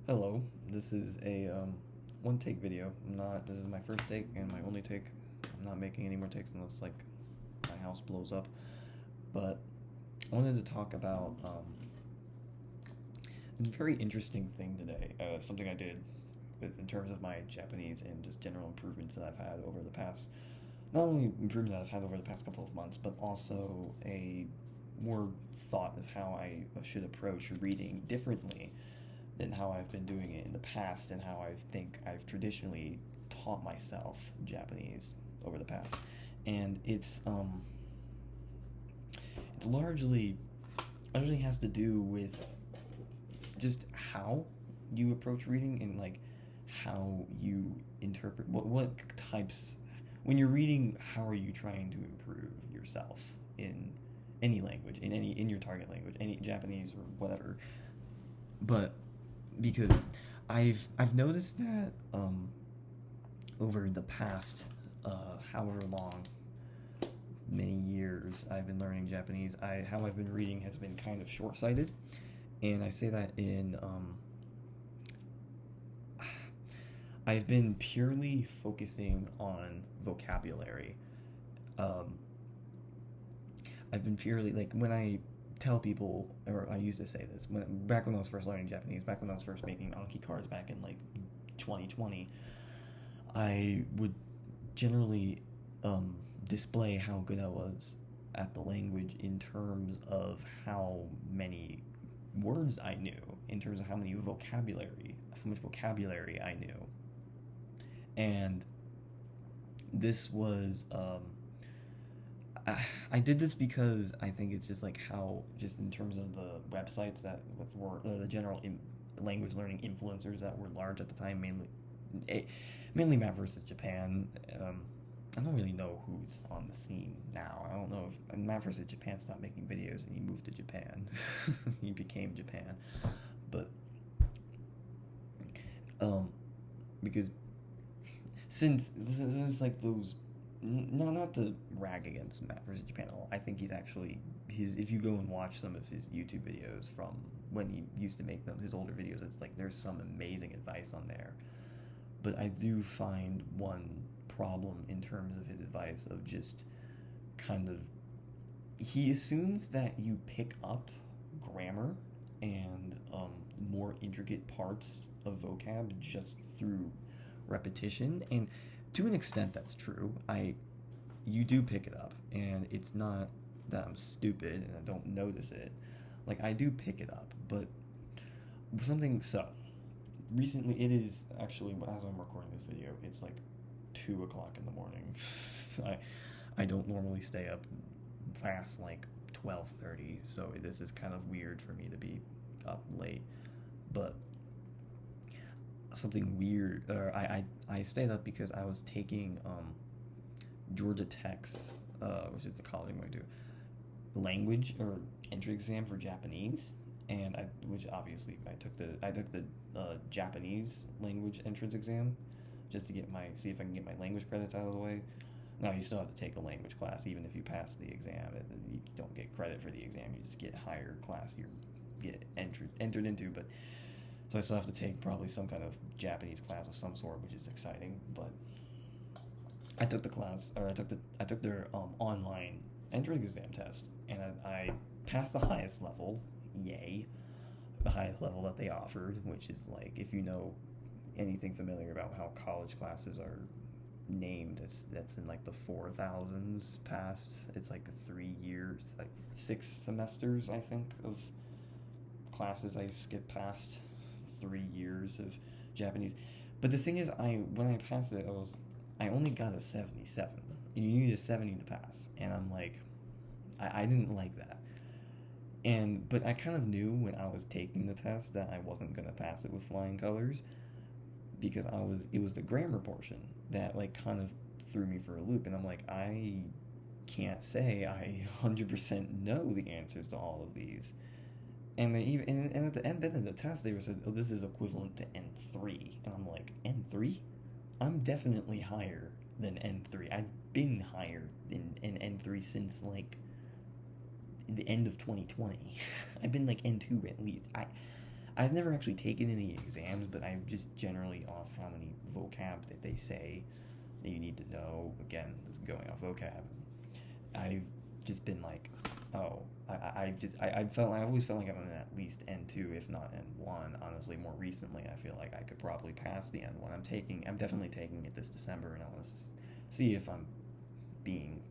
Hello, this is a one take video. This is my first take and my only take. I'm not making any more takes unless like my house blows up. But I wanted to talk about a very interesting thing today. Something I did in terms of my Japanese and just general improvements that I've had over the past, not only improvements that I've had over the past couple of months, but also a more thought of how I should approach reading differently than how I've been doing it in the past and how I think I've traditionally taught myself Japanese over the past. And it's largely has to do with just how you approach reading and like how you interpret what types when you're reading. How are you trying to improve yourself in any language, in your target language, any Japanese or whatever? But because I've noticed that over the past however long, many years I've been learning Japanese, how I've been reading has been kind of short-sighted, and I say that in I've been purely focusing on vocabulary. Um, I've been purely like when I tell people, or I used to say this back when I was first learning Japanese, back when I was first making Anki cards back in like 2020, I would generally display how good I was at the language in terms of how many words I knew, in terms of how much vocabulary I knew, and this was I did this because I think it's just like how, just in terms of the websites that were the general language learning influencers that were large at the time, eh, mainly Map versus Japan. I don't really know who's on the scene now. I don't know if Map versus Japan stopped making videos and he moved to Japan. He became Japan, but um, because since like those, no, not to rag against Matt versus Japan at all. I think he's actually his. If you go and watch some of his YouTube videos from when he used to make them, his older videos, it's like there's some amazing advice on there. But I do find one problem in terms of his advice of just kind of, he assumes that you pick up grammar and more intricate parts of vocab just through repetition, and to an extent that's true. You do pick it up, and it's not that I'm stupid and I don't notice it. Like, I do pick it up, but something so recently, it is actually, as I'm recording this video, it's like 2 o'clock in the morning. I I don't normally stay up past like 12:30, so this is kind of weird for me to be up late. But something weird, or I stayed up because I was taking Georgia Tech's, which is the college I'm going to do, language or entry exam for Japanese, and which obviously I took the Japanese language entrance exam just to see if I can get my language credits out of the way. Now you still have to take a language class even if you pass the exam. You don't get credit for the exam. You just get higher class you get entered into. But so I still have to take probably some kind of Japanese class of some sort, which is exciting. But I took the class, or I took their online entrance exam test, and I passed the highest level. Yay, the highest level that they offered, which is like, if you know anything familiar about how college classes are named, that's in like the 4,000s past. It's like 3 years, like 6 semesters, I think, of classes I skipped past 3 years of Japanese. But the thing is, when I passed it, I only got a 77, and you need a 70 to pass, and I'm like, I didn't like that. But I kind of knew when I was taking the test that I wasn't gonna pass it with flying colors, because it was the grammar portion that like kind of threw me for a loop, and I'm like, I can't say I 100% know the answers to all of these. And they even and at the end of the test they were said, oh, this is equivalent to N3, and I'm like, N3? I'm definitely higher than N3. I've been higher in N3 since like the end of 2020. I've been like N2 at least. I've never actually taken any exams, but I'm just generally off how many vocab that they say that you need to know. Again, this is going off vocab. I've just been like, oh, I always felt like I'm in at least N2, if not N1. Honestly, more recently, I feel like I could probably pass the N1. I'm definitely taking it this December, and I want to see if I'm being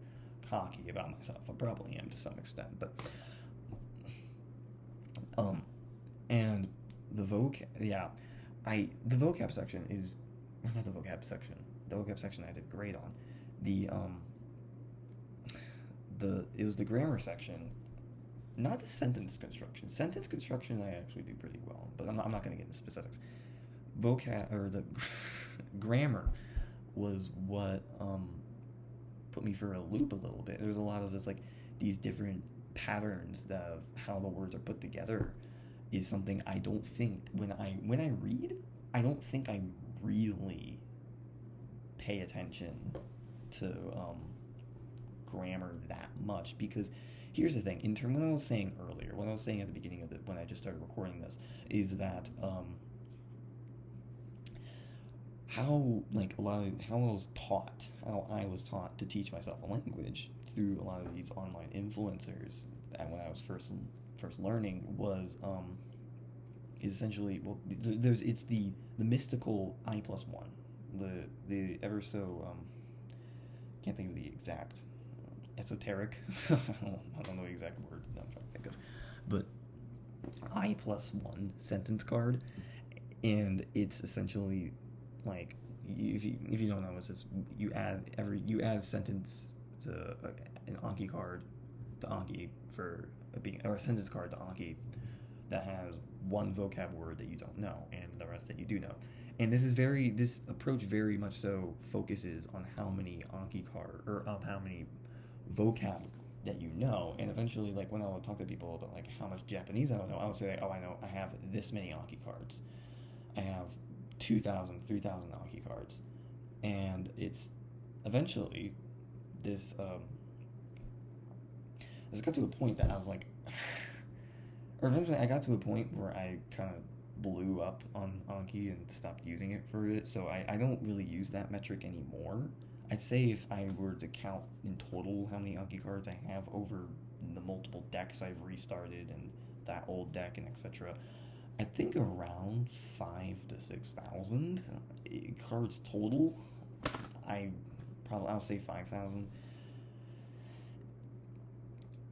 cocky about myself. I probably am to some extent, but and the vocab, yeah, the vocab section is not the vocab section. The vocab section I did great on. It was the grammar section, not the sentence construction. Sentence construction I actually do pretty well, but I'm not going to get into specifics. Vocab or the grammar was what put me for a loop a little bit. There's a lot of just like these different patterns that how the words are put together is something I don't think when I read, I don't think I really pay attention to grammar that much, because here's the thing. In terms, what I was saying earlier, what I was saying at the beginning of when I just started recording this, is that how I was taught to teach myself a language through a lot of these online influencers, and when I was first learning was is essentially, well, it's the mystical I+1, the ever so can't think of the exact esoteric I don't know the exact word that I'm trying to think of, but I+1 sentence card. And it's essentially like, if you don't know, it's just you add a sentence to an Anki card to Anki for being, or a sentence card to Anki that has one vocab word that you don't know and the rest that you do know. And this approach very much so focuses on how many Anki card, or how many vocab that you know. And eventually, like, when I would talk to people about like how much Japanese I don't know, I would say like, oh, I know I have this many Anki cards. I have 2,000, 3,000 Anki cards. And it's eventually this got to a point that I was like, or eventually I got to a point where I kind of blew up on Anki and stopped using it for it. So I don't really use that metric anymore. I'd say if I were to count in total how many Anki cards I have over the multiple decks I've restarted and that old deck and etc., I think around 5,000 to 6,000 cards total. I'll say 5,000.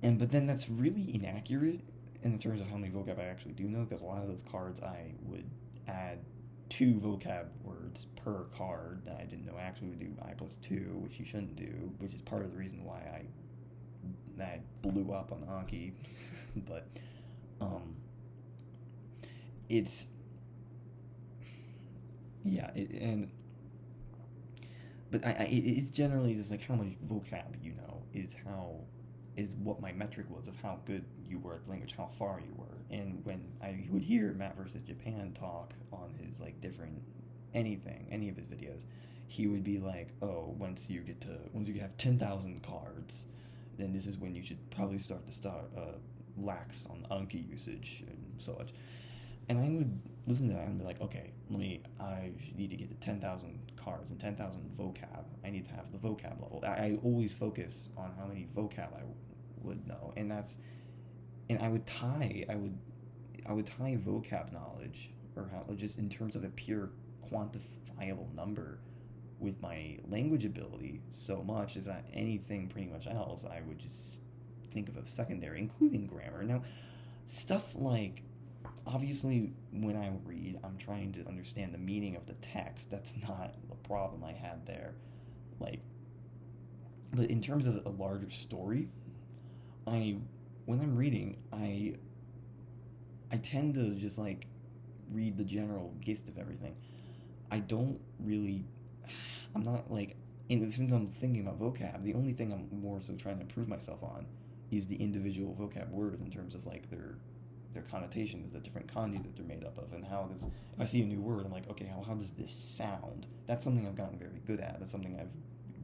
But then that's really inaccurate in terms of how many vocab I actually do know, because a lot of those cards I would add 2 vocab words per card that I didn't know actually would do I+2, which you shouldn't do, which is part of the reason why I blew up on Anki. But it's, yeah, it's generally just like how much vocab you know is what my metric was of how good you were at the language, how far you were. And when I would hear Matt versus Japan talk on his like different any of his videos, he would be like, oh, once you have 10,000 cards, then this is when you should probably start lax on Anki usage and so much. And I would listen to that and be like, okay, I need to get to 10,000 cards and 10,000 vocab. I need to have the vocab level. I always focus on how many vocab I would know, and I would tie vocab knowledge, or how, just in terms of a pure quantifiable number, with my language ability so much is that anything pretty much else I would just think of as secondary, including grammar. Now, stuff like, obviously, when I read, I'm trying to understand the meaning of the text. That's not the problem I had there. But in terms of a larger story, when I'm reading, I tend to just like read the general gist of everything. I'm not like, since I'm thinking about vocab, the only thing I'm more so trying to improve myself on is the individual vocab words in terms of like their connotations, the different kanji that they're made up of, and how this, if I see a new word, I'm like, okay, how does this sound? That's something I've gotten very good at. That's something I've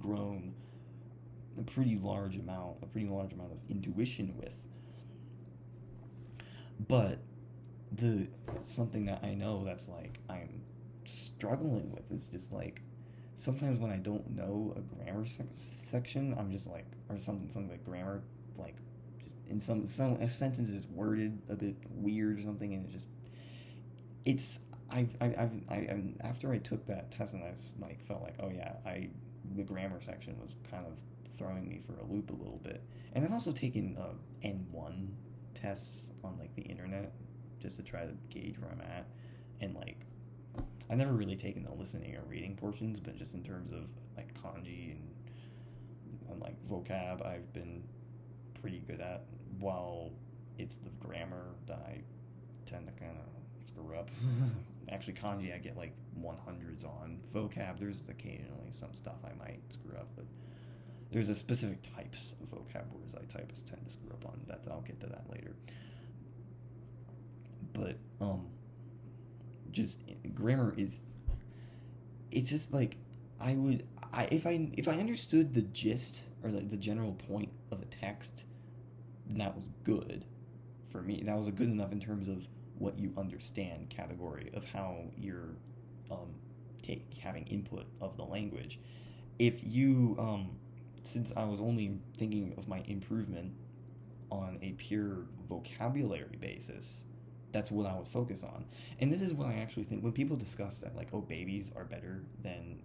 grown a pretty large amount of intuition with. But the something that I know that's like I'm struggling with is just like sometimes when I don't know a grammar section, I'm just like, or something like grammar, like just in some a sentence is worded a bit weird or something, and it just it's after I took that test and like felt like, oh yeah, I the grammar section was kind of throwing me for a loop a little bit. And I've also taken N1 tests on like the internet just to try to gauge where I'm at. And like I've never really taken the listening or reading portions, but just in terms of like kanji and like vocab, I've been pretty good at. While it's the grammar that I tend to kind of screw up. Actually, kanji I get like 100s on. Vocab, there's occasionally some stuff I might screw up, but there's a specific types of vocab words I typists tend to screw up on. That I'll get to that later. But just grammar is. It's just like if I understood the gist or like the general point of a text, then that was good for me. That was a good enough in terms of what you understand category of how you're having input of the language. If you since I was only thinking of my improvement on a pure vocabulary basis, that's what I would focus on. And this is what I actually think when people discuss that, like, oh, babies are better than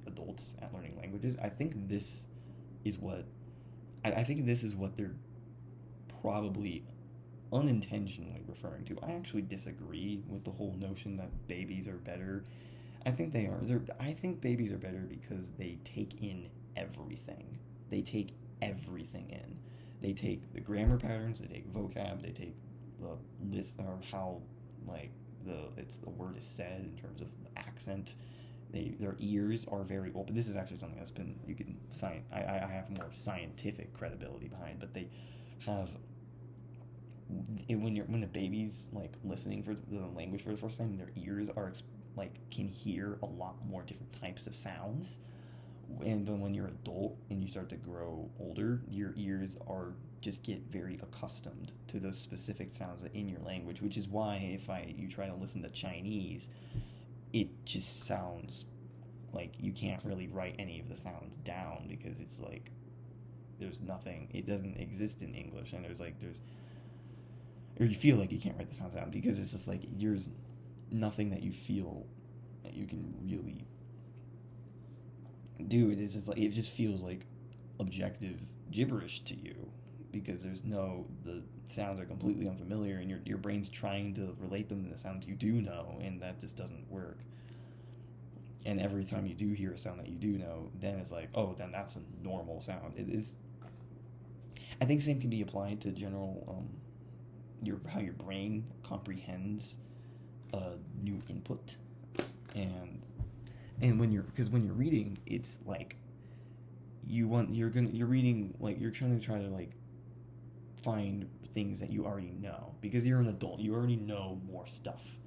adults at learning languages. I think this is what I think this is what they're probably unintentionally referring to. I actually disagree with the whole notion that babies are better. I think they are. I think babies are better because they take in everything. They take everything in. They take the grammar patterns. They take vocab. They take the list or how like the word is said in terms of the accent. Their ears are very open. This is actually something that's been I have more scientific credibility behind, but they have when a baby's like listening for the language for the first time, their ears are can hear a lot more different types of sounds. And then when you're an adult and you start to grow older, your ears are just get very accustomed to those specific sounds in your language, which is why if you try to listen to Chinese, it just sounds like you can't really write any of the sounds down because it's like there's nothing, it doesn't exist in English, and there's or you feel like you can't write the sounds down because it's just like there's nothing that you feel that you can really do. It is just like it just feels like objective gibberish to you because the sounds are completely unfamiliar and your brain's trying to relate them to the sounds you do know, and that just doesn't work. And every time you do hear a sound that you do know, then it's like, oh, then that's a normal sound. It is. I think same can be applied to general how your brain comprehends new input, and when you're reading, it's like you're reading, like you're trying to like find things that you already know because you're an adult. You already know more stuff.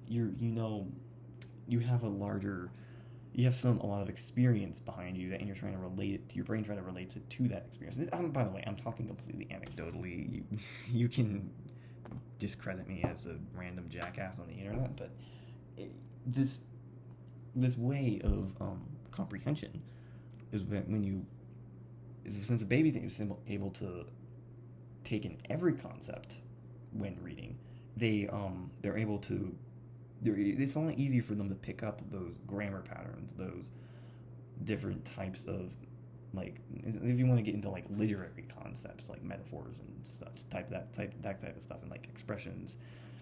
You have a lot of experience behind you and you're trying to relate it to your brain, trying to relate it to that experience. By the way, I'm talking completely anecdotally. You can discredit me as a random jackass on the internet, but this way of comprehension is since a baby is able to take in every concept when reading, they're able to. It's a lot easier for them to pick up those grammar patterns, those different types of, like, if you want to get into like literary concepts like metaphors and stuff, that type of stuff, and like expressions,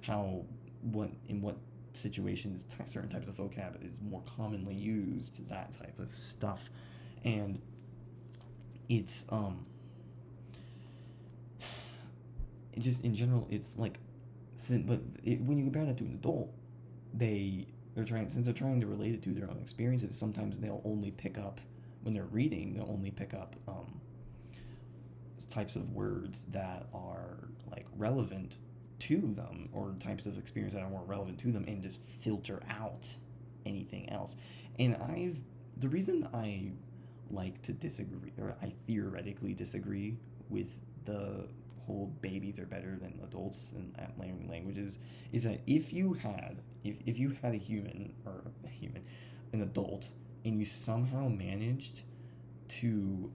in what situations certain types of vocab is more commonly used, that type of stuff. And it's just in general, it's like, when you compare that to an adult, since they're trying to relate it to their own experiences, sometimes they'll only pick up, when they're reading, they'll only pick up types of words that are like relevant to them, or types of experience that are more relevant to them, and just filter out anything else. And the reason I like to disagree, or I theoretically disagree with the whole babies are better than adults in at learning languages is that if you had a human or a human an adult and you somehow managed to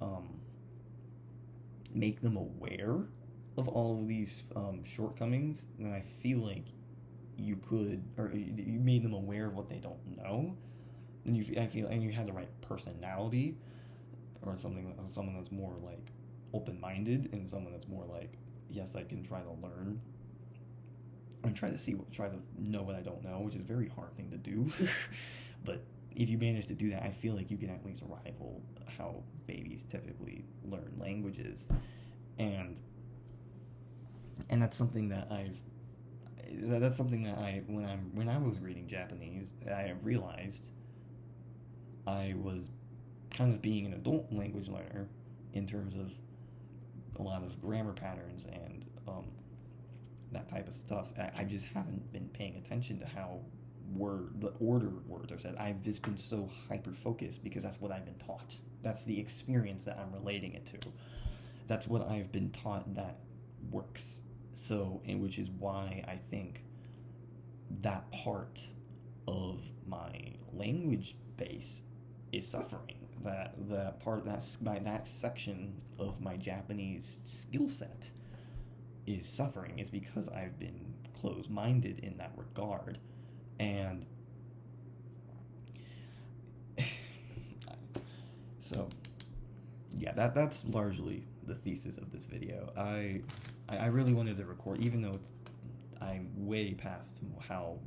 make them aware of all of these shortcomings, then I feel like you could, or you made them aware of what they don't know, then I feel, and you had the right personality, or someone that's more like open-minded, and someone that's more like, yes, I can try to learn and try to know what I don't know, which is a very hard thing to do. But if you manage to do that, I feel like you can at least rival how babies typically learn languages, and that's something that I when I was reading Japanese, I realized I was kind of being an adult language learner in terms of a lot of grammar patterns and that type of stuff. I just haven't been paying attention to how the order words are said. I've just been so hyper focused because that's what I've been taught. That's the experience that I'm relating it to. That's what I've been taught that works. So, and which is why I think that part of my language base is suffering. That section of my Japanese skill set is suffering is because I've been closed-minded in that regard. And so yeah, that's largely the thesis of this video. I really wanted to record, even though I'm way past how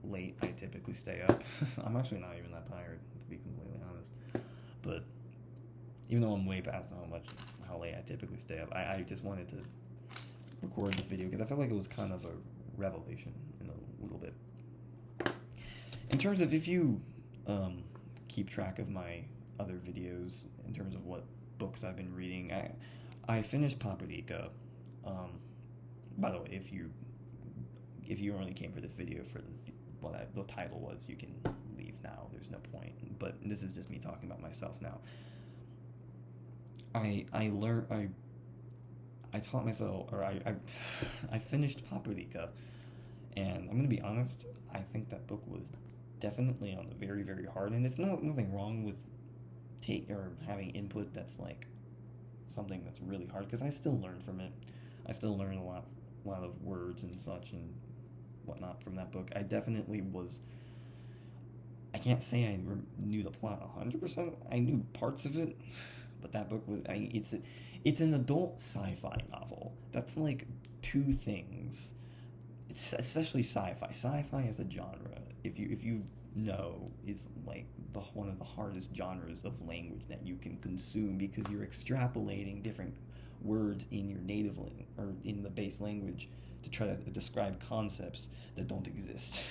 late I typically stay up. I'm actually not even that tired, to be completely honest. But even though I'm way past how late I typically stay up, I just wanted to record this video because I felt like it was kind of a revelation in a little bit. In terms of, if you keep track of my other videos in terms of what books I've been reading, I finished Paprika. By the way, if you only came for this video for what the title was, you can leave now. There's no point. But this is just me talking about myself now. I taught myself, or I finished Paprika, and I'm gonna be honest. I think that book was definitely on the very, very hard, and it's nothing wrong with having input that's like something that's really hard, because I still learn from it. I still learn a lot of words and such and whatnot from that book. I definitely was. I can't say I knew the plot 100%. I knew parts of it, but that book was. It's an adult sci-fi novel. That's like two things. It's especially sci-fi. Sci-fi as a genre, if you know, is like one of the hardest genres of language that you can consume, because you're extrapolating different words in your native language or in the base language to try to describe concepts that don't exist.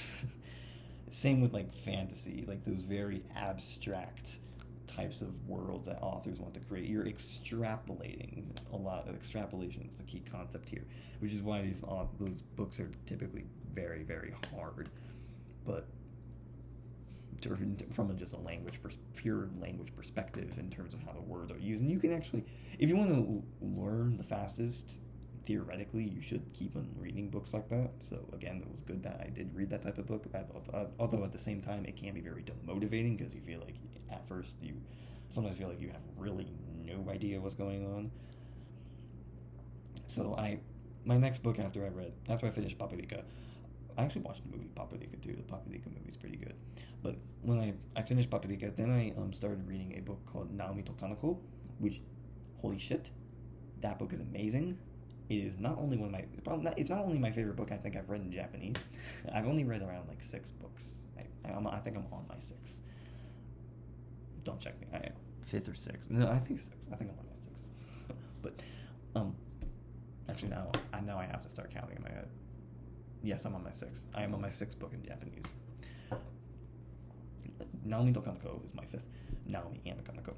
Same with like fantasy, like those very abstract types of worlds that authors want to create. You're extrapolating a lot. Extrapolation is the key concept here, which is why those books are typically very, very hard. But from just a pure language perspective, in terms of how the words are used, and you can actually, if you want to learn the fastest, theoretically, you should keep on reading books like that. So again, it was good that I did read that type of book. Although at the same time, it can be very demotivating, because you feel like at first you sometimes feel like you have really no idea what's going on. So my next book after I finished Paprika, I actually watched the movie Paprika too. The Paprika movie is pretty good. But when I finished Paprika, then I started reading a book called Naomi to Kaneko, which, holy shit, that book is amazing. It is not only it's not only my favorite book I think I've read in Japanese. I've only read around like 6 books. I think I'm on my 6th. Don't check me. 5th or 6th. No, I think 6th. I think I'm on my 6th. But actually now I have to start counting in my head. Yes, I'm on my 6th. I am on my 6th book in Japanese. Naomi to Kaneko is my 5th. Naomi and Kaneko.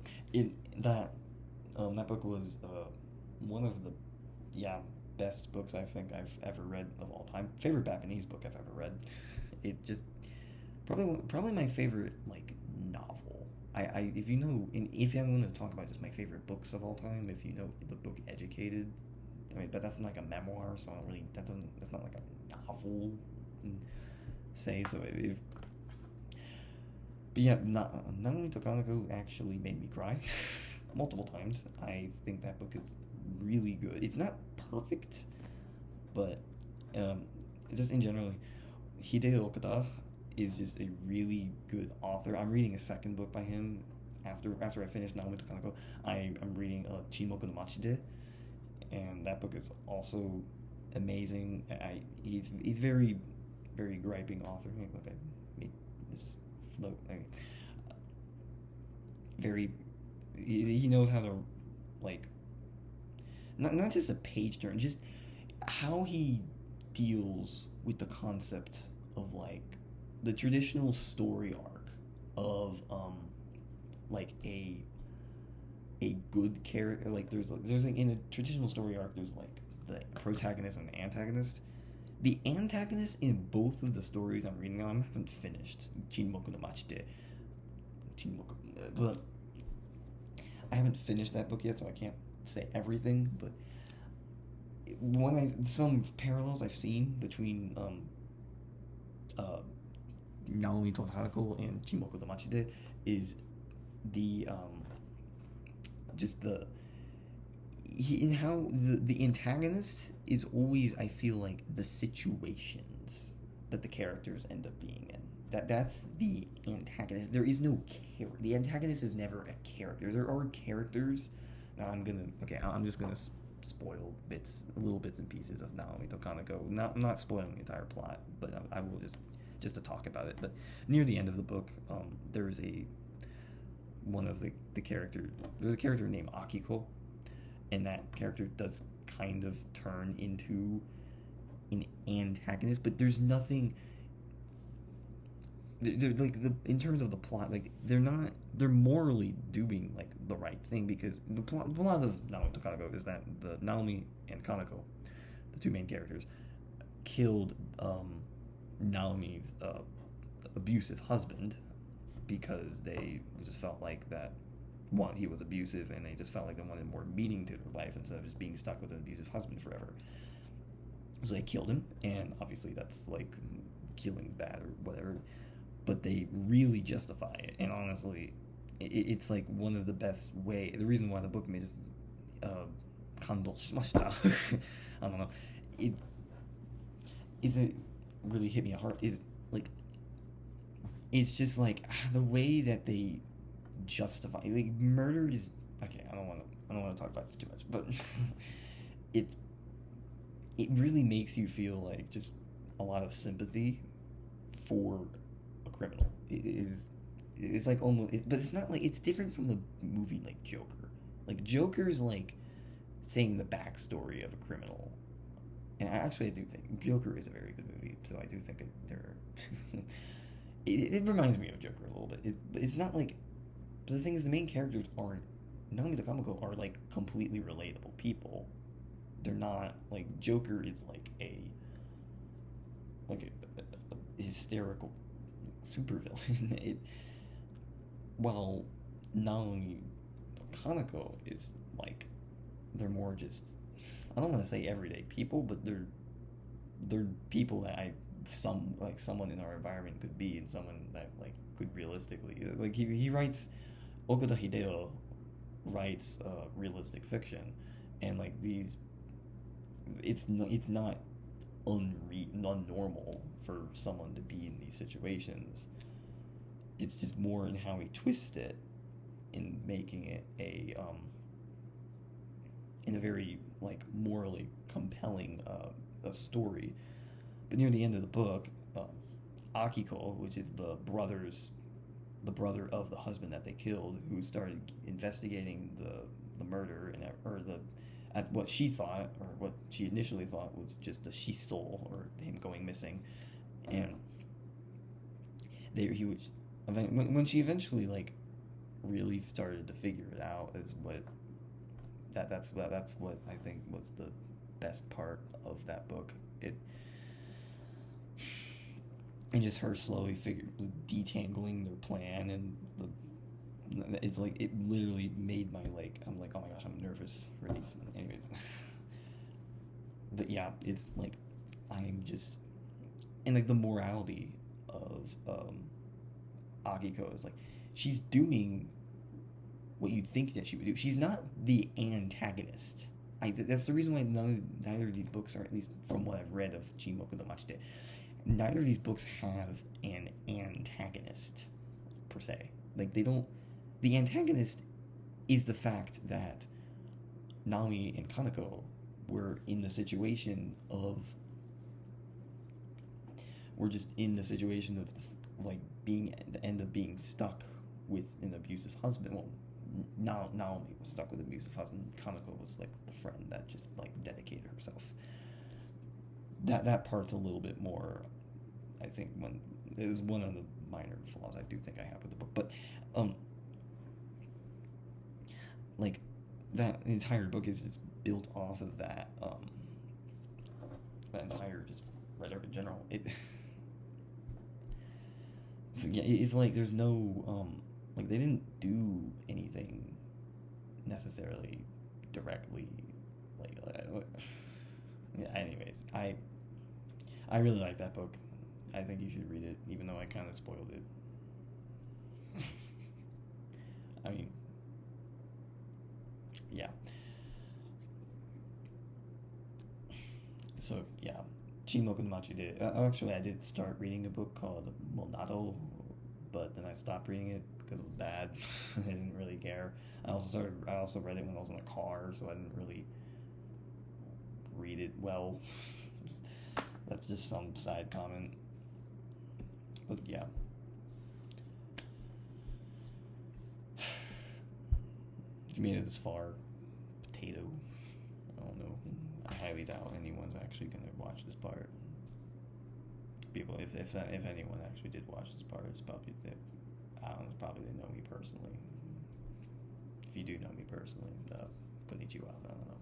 That book was one of the best books I think I've ever read of all time. Favorite Japanese book I've ever read. It just probably my favorite like novel. If you want to talk about just my favorite books of all time, if you know the book Educated, I mean, but that's not like a memoir, so I don't really. That's not like a novel, say. So but yeah, not only Takanako actually made me cry multiple times. I think that book is really good. It's not perfect, but um, just in general, Hideo Okada is just a really good author. I'm reading a second book by him after I finish Naomi Takanako. I'm reading Chimoku no Machide, and that book is also amazing. He's very very griping author. Look, I made this float. Very he knows how to like not just a page turn, just how he deals with the concept of like the traditional story arc of like a good character. Like there's like in a traditional story arc there's like the protagonist and the antagonist. The antagonist in both of the stories I'm reading now, I haven't finished Chinmoku no Machide, but I haven't finished that book yet, so I can't say everything. But some parallels I've seen between Naomi Totarako and Chimoku no Machide is the just the in how the antagonist is always, I feel like, the situations that the characters end up being in. That's the antagonist. There is no character. The antagonist is never a character. There are characters. Now I'm just gonna spoil little bits and pieces of Naomi Tokanako. I'm not spoiling the entire plot, but I will just to talk about it. But near the end of the book, there's one of the characters. There's a character named Akiko, and that character does kind of turn into an antagonist, but there's nothing. They're like in terms of the plot, like they're morally doing like the right thing, because the plot of Naomi to Kanako is that the Naomi and Kanako, the two main characters, killed Naomi's abusive husband because they just felt like that one, he was abusive, and they just felt like they wanted more meaning to their life instead of just being stuck with an abusive husband forever. So they killed him, and obviously that's like killing's bad or whatever, but they really justify it. And honestly, it's like one of the best way. The reason why the book made just kando shimashita. I don't know. It really hit me hard. Is like it's just like the way that they justify like murder is okay. I don't want to talk about this too much, but it really makes you feel like just a lot of sympathy for a criminal. It's like almost, but it's not like, it's different from the movie like Joker. Like Joker's like saying the backstory of a criminal, and I do think Joker is a very good movie. So I do think it reminds me of Joker a little bit. But it's not like. But the thing is, the main characters aren't. Naomi Takamako are like completely relatable people. They're not like Joker is like a hysterical supervillain. While Naomi Kanako is like they're more just, I don't want to say everyday people, but they're people that someone in our environment could be, and someone that like could realistically like he writes. Okuda Hideo writes realistic fiction, and like it's not unnormal for someone to be in these situations. It's just more in how he twists it, in making it in a very like morally compelling a story. But near the end of the book, Akiko, which is the brother of the husband that they killed, who started investigating the murder at what she thought, or what she initially thought, was just the shisol, or him going missing, and when she eventually like really started to figure it out, is what that's what I think was the best part of that book. And just her slowly detangling their plan, and it's like it literally made my I'm like, oh my gosh, I'm nervous for these. Anyways, but yeah, it's like I'm just, and like the morality of Akiko is like she's doing what you'd think that she would do. She's not the antagonist. That's the reason why neither of these books are, at least from what I've read of Chimoku no Machite, neither of these books have an antagonist per se. Like they don't. The antagonist is the fact that Nami and Kanako were in the situation of. We're just in the situation of like being at the end of being stuck with an abusive husband. Well, Naomi was stuck with an abusive husband. Kanako was like the friend that just like dedicated herself. That part's a little bit more, I think, when it was one of the minor flaws I do think I have with the book. But like that entire book is just built off of that that entire just rhetoric in general. So yeah, it's like there's no like they didn't do anything necessarily directly like yeah. Anyways, I really like that book. I think you should read it, even though I kind of spoiled it. I mean, yeah. So yeah, Chimoku no Machide. Actually, I did start reading a book called Monado, but then I stopped reading it because it was bad. I didn't really care. I also read it when I was in a car, so I didn't really read it well. That's just some side comment. But yeah. If you made it this far, potato. I don't know. I highly doubt anyone's actually gonna watch this part. People, if anyone actually did watch this part, it's probably they know me personally. If you do know me personally, konnichiwa. I don't know.